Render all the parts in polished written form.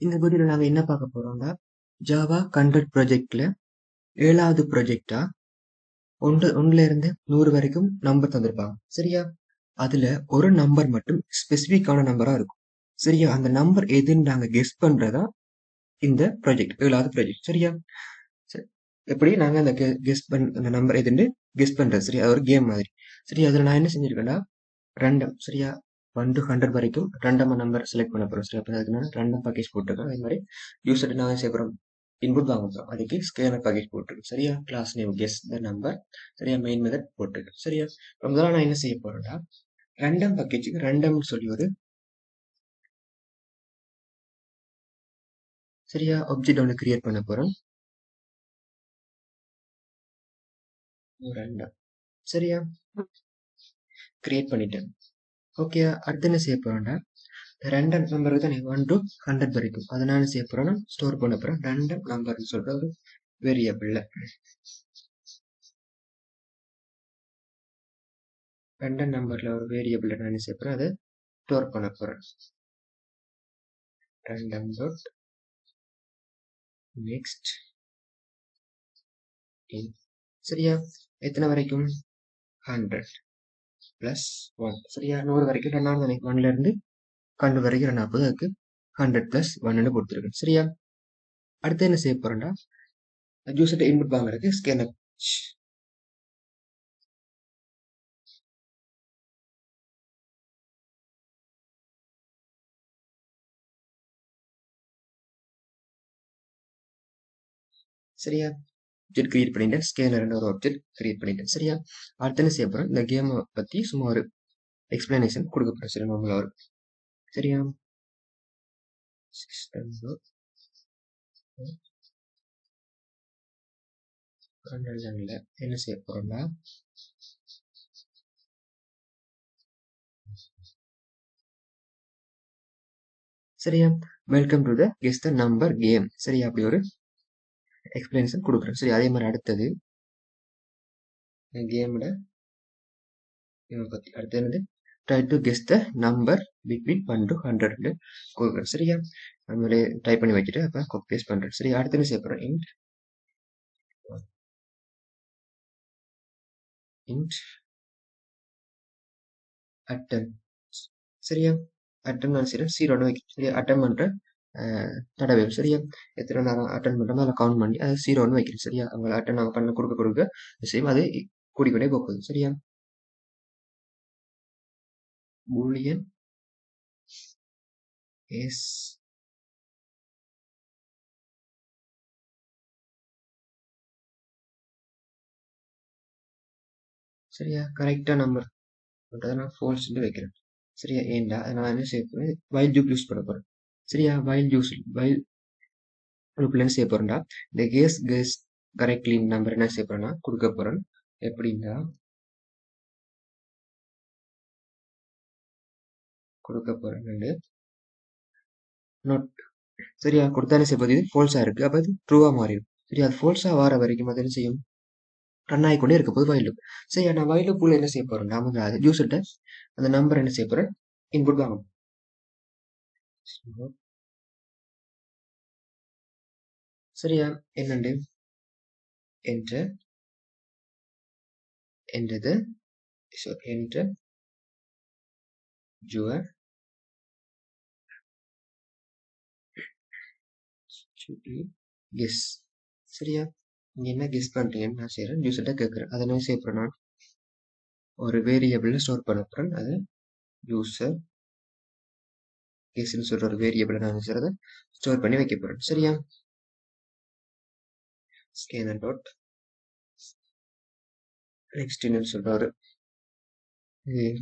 இந்த வீடியோல நாங்க என்ன பார்க்க போறோம்னா ஜாவா கண்டென்ட் ப்ராஜெக்ட்ல 7வது ப்ராஜெக்டா ஒன்றுல இருந்து 100 வரைக்கும் நம்பர் தந்திருப்பாங்க. சரியா? அதுல ஒரு நம்பர் மட்டும் ஸ்பெசிபிக்கான நம்பரா இருக்கும். சரியா? அந்த நம்பர் எதுன்னு நாங்க கெஸ் பண்றதா இந்த ப்ராஜெக்ட் 7வது ப்ராஜெக்ட். சரியா? எப்படி நாங்க அந்த அந்த நம்பர் எதுன்னு கெஸ் பண்றது. சரியா? அது ஒரு கேம் மாதிரி. சரியா? அதுல நான் என்ன செஞ்சிருக்கேன்னா ரேண்டம். சரியா? 1 to 100 வரைக்கும் ரேண்டமா நம்பர் செலக்ட் பண்ண போறோம். சரி, அப்ப அதுக்கு நான் ரேண்டம் பேக்கேஜ் போட்டிருக்கேன். அதே மாதிரி யூசர் நான் செய்ய போறோம் இன்புட் வாங்க போறோம். அதுக்கு ஸ்கேனர் பேக்கேஜ் போட்டிருக்கேன். சரியா? Class name guess the number. சரியா? மெயின் மெத்தட் போட்டிருக்கேன். சரியா? முதல்ல நான் என்ன செய்ய போறேன்னா ரேண்டம் பேக்கேஜுக்கு ரேண்டம்னு சொல்லி ஒரு சரியா ஆப்ஜெக்ட் ஒன்று கிரியேட் பண்ண போறோம். ரேண்டம். சரியா? கிரியேட் பண்ணிட்டேன். ஓகே, அடுத்து என்ன செய்ய போறேன்டா ரேண்டம் நம்பர் தான் 1 to 100 வரைக்கும். அதை நான் செய்ய போறேன்னா ஸ்டோர் பண்ண போறேன். ரேண்டம் நம்பர்னு சொல்ற ஒரு வேரியபிள்ல ரேண்டம் நம்பர்ல ஒரு வேரியபிள் நான் என்ன செய்ய போறேன் அதை ஸ்டோர் பண்ண போறேன். random dot next in. சரியா? எத்தனை வரைக்கும் 100 plus 1. சரியா? 100 வரைக்கும் 2 தானே, 1ல இருந்து 100 வரைக்கும் 2 அதுக்கு 100 plus 1 கொடுத்துருக்கேன். சரியா? அடுத்து என்ன செய்ய போறேன்டா யூசர்ட்ட இன்புட் வாங்குறதுக்கு ஸ்கேனர். சரியா? ஆப்ஜெக்ட் கிரியேட் பண்ணிட்டேன். ஸ்கேனர் ஒரு ஆப்ஜெக்ட் கிரியேட் பண்ணிட்டேன். சரியா? அடுத்து என்ன செய்ய போறேன் இந்த கேம் பத்தி சும்மா ஒரு எக்ஸ்பிளனேஷன் கொடுக்க போறேன். சரி, நம்மள ஒரு சரியா என்ன செய்ய போறோம்னா சரியா welcome to the guess the number game. சரியா? அப்படி ஒரு எக்ஸ்பிளனேஷன் கொடுக்குறேன். சரி, அதே மாதிரி அடுத்தது கேமோட பத்தி அடுத்து என்னது try to guess the number between 1 to 100 கொடுக்குறேன். சரியா? நம்மளே டைப் பண்ணி வச்சுட்டு அப்ப காப்பி பேஸ்ட் பண்றேன். சரி, அடுத்து என்ன செய்ய போறேன் int attempt. சரியா? அட்டன் நான் செய்யறேன் 0 வைக்கிறேன். சரியா? அட்டன் பண்ற தடவை. சரியா? எத்தனை நேரம் அட்டன் பண்றோமோ அதை கவுண்ட் பண்ணி அதை 0 வைக்கிறேன். சரியா? அவங்க அட்டன் நாங்கள் பண்ண கொடுக்க விஷயம் அது கூடிக்கொண்டே போகுது. சரியா? பூலியன் எஸ் சரியா கரெக்டா நம்பர் நான் ஃபால்ஸ் வைக்கிறேன். சரியா? ஏண்டா நான் என்ன செய்ய போறேன் வைல் லூப் யூஸ் பண்ண போறேன். சரியா? வைல் லூப்ல என்ன செய்ய போறேன்டா இந்த கெஸ் கரெக்ட்லி நம்பர் என்ன செய்ய போறேன்னா கொடுக்க போறேன். எப்படின்னா கொடுக்க போறேன் நோட். சரியா? கொடுத்தா என்ன செய்ய போகுது இது ஃபால்ஸா இருக்கு. அப்ப அது ட்ரூவா மாறிடும். சரியா? அது ஃபால்ஸா வர வரைக்கும் அது என்ன செய்யும் ரன் ஆகிக்கொண்டே இருக்க போது வைல் லூப். சரியா? நான் வைல் லூப்ல என்ன செய்ய போறேன் நாம அது யூசர்ட்ட அந்த நம்பர் என்ன செய்ய போறேன் இன்புட் வாங்க. சரியா? என்னண்டு enter the enter your guess. சரியா? நீங்க என்ன கெஸ் பண்றீங்கன்னு நான் செய்யறேன் யூசர்ட்ட கேட்கறேன். அதை என்ன செய்ய போறேன் நான் ஒரு வேரியபிள்ல ஸ்டோர் பண்ண போறேன். அது யூசர் கெஸ்ன்னு சொல்ற ஒரு வேரியபிளை நான் செய்யறத ஸ்டோர் பண்ணி வைக்க போறேன். சரியா? ஸ்கேனர் டாட் நெக்ஸ்ட் சொல்ற ஒரு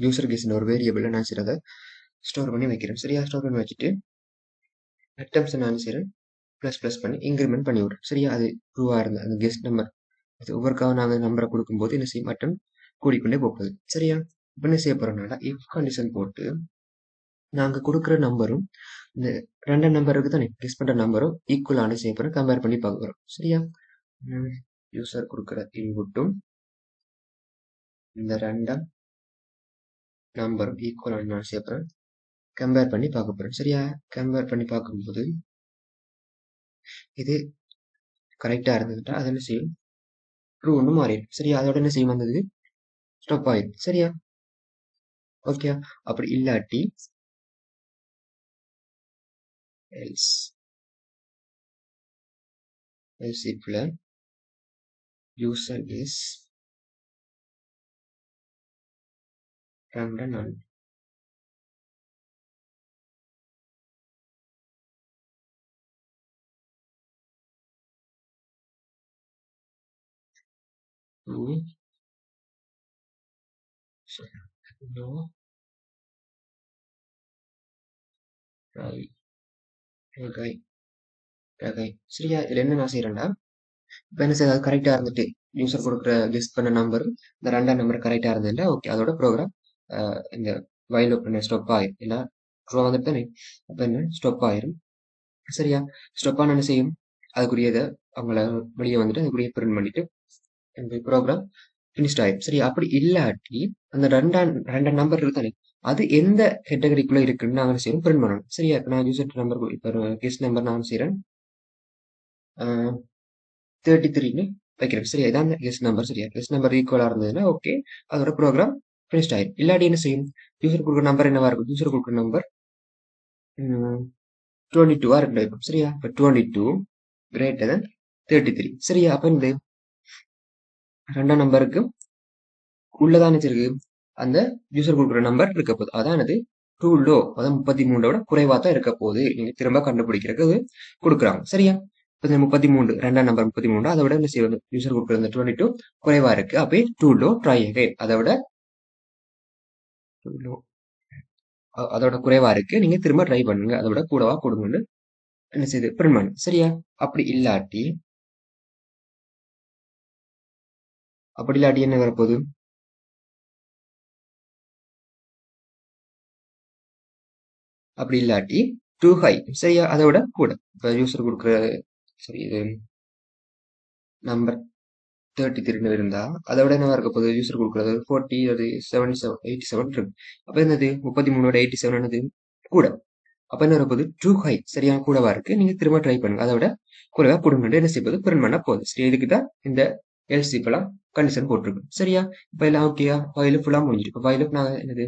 யூசர் கெஸ்ன்னு ஒரு வேரியபிளை நான் செய்யறத ஸ்டோர் பண்ணி வைக்கிறேன். சரியா? ஸ்டோர் பண்ணி வச்சுட்டு அட்டம்ஸ் நான் செய்யறேன் ப்ளஸ் பண்ணி இன்க்ரிமெண்ட் பண்ணி விடுறேன். சரியா? அது ட்ரூவா இருந்த அந்த கெஸ்ட் நம்பர் அது ஒவ்வொருக்காக நாங்கள் நம்பரை கொடுக்கும்போது என்ன செய்யும் அட்டம் கூடிக்கொண்டே போகுது. சரியா? இப்போ என்ன செய்ய போறோம்னா இஃப் கண்டிஷன் போட்டு நாங்கள் கொடுக்குற நம்பரும் இந்த ரெண்டு நம்பருக்கு தான் கெஸ் பண்ற நம்பரும் ஈக்குவலான செய்ய போறோம். கம்பேர் பண்ணி பார்க்க போறோம். சரியா? யூசர் கொடுக்குற இன்புட்டும் இந்த ரெண்டும் நம்பரும் ஈக்குவலான நான் செய்ய போறேன். கம்பேர் பண்ணி பார்க்க போறேன். சரியா? கம்பேர் பண்ணி பார்க்கும்போது இது கரெக்டா இருந்ததுட்டா அது என்ன செய்யும், ட்ரூன்னு மாறிடும். சரியா, அதோட என்ன செய்யும், வந்தது ஸ்டாப் ஆயிடும். சரியா, ஓகே. அப்படி இல்லாட்டி else இப்பல user is random none. No, சரியா, இதுல என்ன நான் செய்யறேன்டா, இப்ப என்ன செய்ய கரெக்டா இருந்துட்டு யூசர் கொடுக்குற கெஸ் பண்ண நம்பர் இந்த ரெண்டாம் நம்பர் கரெக்டா இருந்ததுன்னா ஓகே, அதோட ப்ரோக்ராம் இந்த வைல் பண்ண ஸ்டாப் ஆயிரும். இல்லை ட்ரூ வந்துட்டு தானே, அப்ப என்ன ஸ்டாப் ஆயிரும். சரியா, ஸ்டாப் ஆன என்ன செய்யும், அதுக்குரியதை அவங்கள வெளியே வந்துட்டு அதுக்குரிய பிரிண்ட் பண்ணிட்டு இந்த ப்ரோக்ராம் ஃபினிஷ்ட் ஆயிரும். சரி, அப்படி இல்லாட்டி அந்த ரெண்டாம் நம்பர் இருக்கு தானே, அது எந்த கேட்டகரிக்குள்ள இருக்குன்னு நாங்கள் செய்யறோம், பிரிண்ட் பண்ணணும். சரியா, இப்போ நான் யூசர் நம்பர் இப்போ கெஸ் நம்பர் நான் செய்யறேன் 33ன்னு வைக்கிறேன். சரியா, இதான் கெஸ் நம்பர். சரியா, கெஸ் நம்பர் ஈக்குவலா இருந்ததுன்னா ஓகே, அதோட ப்ரோக்ராம் ஃபினிஷ்ட் ஆயிரும். இல்லாட்டி என்ன செய்யும், யூசர் கொடுக்குற நம்பர் என்னவா இருக்கும், யூசர் கொடுக்குற நம்பர் 22 இருக்கும். சரியா, இப்போ 22 கிரேட்டர் than 33. சரியா, அப்ப இந்த ரெண்டாம் நம்பருக்கு உள்ளதான் இருக்கு அந்த யூசர் கொடுக்குற நம்பர் இருக்க போகுது, அதானது டூ லோ, அதான் 33 குறைவா தான் இருக்க போகுது. நீங்க திரும்ப கண்டுபிடிக்கிறதுக்கு கொடுக்குறாங்க. சரியா, இப்போ இந்த 33 ரெண்டாம் நம்பர் 33, அதை விட என்ன செய்வது, யூசர் கொடுக்குற இந்த 22 குறைவா இருக்கு. அப்போ டூ லோ ட்ரை அகைன், அதை விட அதோட குறைவா இருக்கு, நீங்க திரும்ப ட்ரை பண்ணுங்க, அதை விட கூடவா கொடுங்கன்னு என்ன செய்யுது, பிரிண்ட் பண்ணு. சரியா, அப்படி இல்லாட்டி என்ன வரப்போகுது, அப்படி இல்லாட்டி டூ ஹை. சரியா, அதை விட கூட. இப்போ யூசர் கொடுக்குற சரி இது நம்பர் 33 இருந்தா அதை விட என்ன இருக்க போகுது, யூசர் கொடுக்குறது 40 அது 77 87 இருக்கு. அப்ப என்னது 33 87 என்னது கூட. அப்ப என்ன வரப்போகுது, டூ ஹை. சரியா, கூடவா இருக்கு, நீங்க திரும்ப ட்ரை பண்ணுங்க, அதை விட குறைவா கொடுங்க என்ன செய்வது, பிரிண்ட் பண்ண போகுது. சரி, இதுக்கு தான் இந்த எல்ஸ் இப்பெல்லாம் கண்டிஷன் போட்டிருக்கு. சரியா, இப்ப எல்லாம் ஓகேயா, வயலு ஃபுல்லா முடிஞ்சிருக்கு. வயலுக்கு நான் என்னது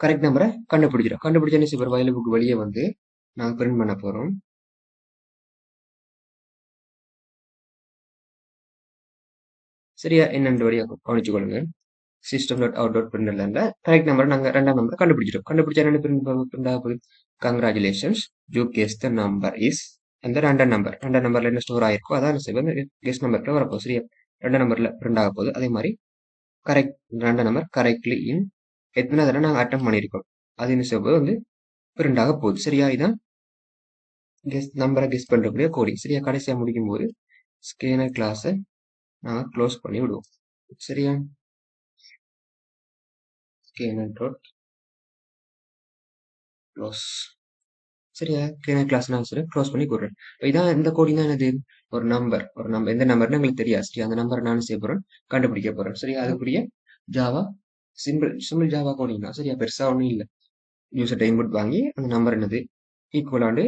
கரெக்ட் நம்பரை கண்டுபிடிச்ச என்ன செய்வோம், வயலு புக் வெளியே வந்து நாங்கள் பிரிண்ட் பண்ண போறோம். சரியா, என்னென்று வழியாக கவனிச்சுக்கொள்ளுங்க. சிஸ்டம் டாட் அவுட் டாட் பிரிண்டர்ல கரெக்ட் நம்பர் நாங்கள் ரெண்டாம் நம்பர் கண்டுபிடிச்சிட்டோம். கண்டுபிடிச்சா என்ன பிரிண்ட் ஆகுது, congratulations you guess the number is அந்த ரெண்டாம் நம்பர்ல என்ன ஸ்டோர் ஆயிருக்கோ அதான் செய்வோம் கெஸ் நம்பர்ல வரப்போகுது. சரியா, ரெண்டாம் நம்பர்ல பிரிண்ட் ஆக போகுது. அதே மாதிரி கரெக்ட் ரெண்டாம் நம்பர் கரெக்ட்லி இன் எத்தனை தடவை நாங்கள் அட்டம் பண்ணியிருக்கோம் அது என்ன செய்வது வந்து பிரிண்ட் ஆக போகுது. சரியா, இதான் நம்பரை கெஸ் பண்றக்கூடிய கோடிங். சரியா, கடைசியா முடிக்கும் போது ஸ்கேனர் கிளாஸை நாங்கள் க்ளோஸ் பண்ணி விடுவோம். சரியா, ஸ்கேனர் டாட் க்ளோஸ். சரியா, ஸ்கேனர் கிளாஸ் நான் சரி க்ளோஸ் பண்ணி கொடுறேன். இதான் இந்த கோடிங் தான் என்னது, ஒரு நம்பர் எந்த நம்பர்னு எங்களுக்கு தெரியாது. சரி, அந்த நம்பரை நான் செய்ய போறேன், கண்டுபிடிக்க போறேன். சரியா, அதுக்குரிய ஜாவா சிம்பிள் ஜாவா கோடிங் தான். சரியா, பெருசா ஒன்றும் இல்லை. யூசர் இன்புட் வாங்கி அந்த நம்பர் என்னது ஈக்குவலாண்டு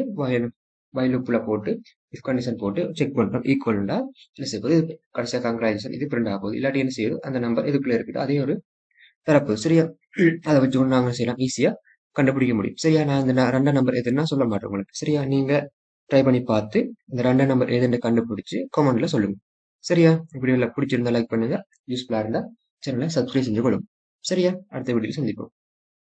வயலுக்குள்ள போட்டு இஃப் கண்டிஷன் போட்டு செக் பண்றோம். ஈக்குவல்டா என்ன செய்வது, கடைசியா கங்க்ராச்சுலேஷன் இது பிரிண்ட் ஆக போகுது. இல்லாட்டி என்ன செய்யுது, அந்த நம்பர் இதுக்குள்ள இருக்குது அதே ஒரு தரப்பு. சரியா, அதை வச்சு கொண்டு நாங்கள் செய்யலாம், ஈஸியா கண்டுபிடிக்க முடியும். சரியா, நான் இந்த ரெண்டாம் நம்பர் எதுன்னா சொல்ல மாட்டேன் உங்களுக்கு. சரியா, நீங்க ட்ரை பண்ணி பார்த்து இந்த ரெண்டாம் நம்பர் எதுன்னு கண்டுபிடிச்சு கமெண்ட்ல சொல்லுங்க. சரியா, வீடியோல பிடிச்சிருந்தா லைக் பண்ணுங்க, யூஸ்ஃபுல்லா இருந்தா சேனலை சப்ஸ்கிரைப் செஞ்சு கொள்ளுங்க. சரியா, அடுத்த வீடியோல சந்திப்போம்.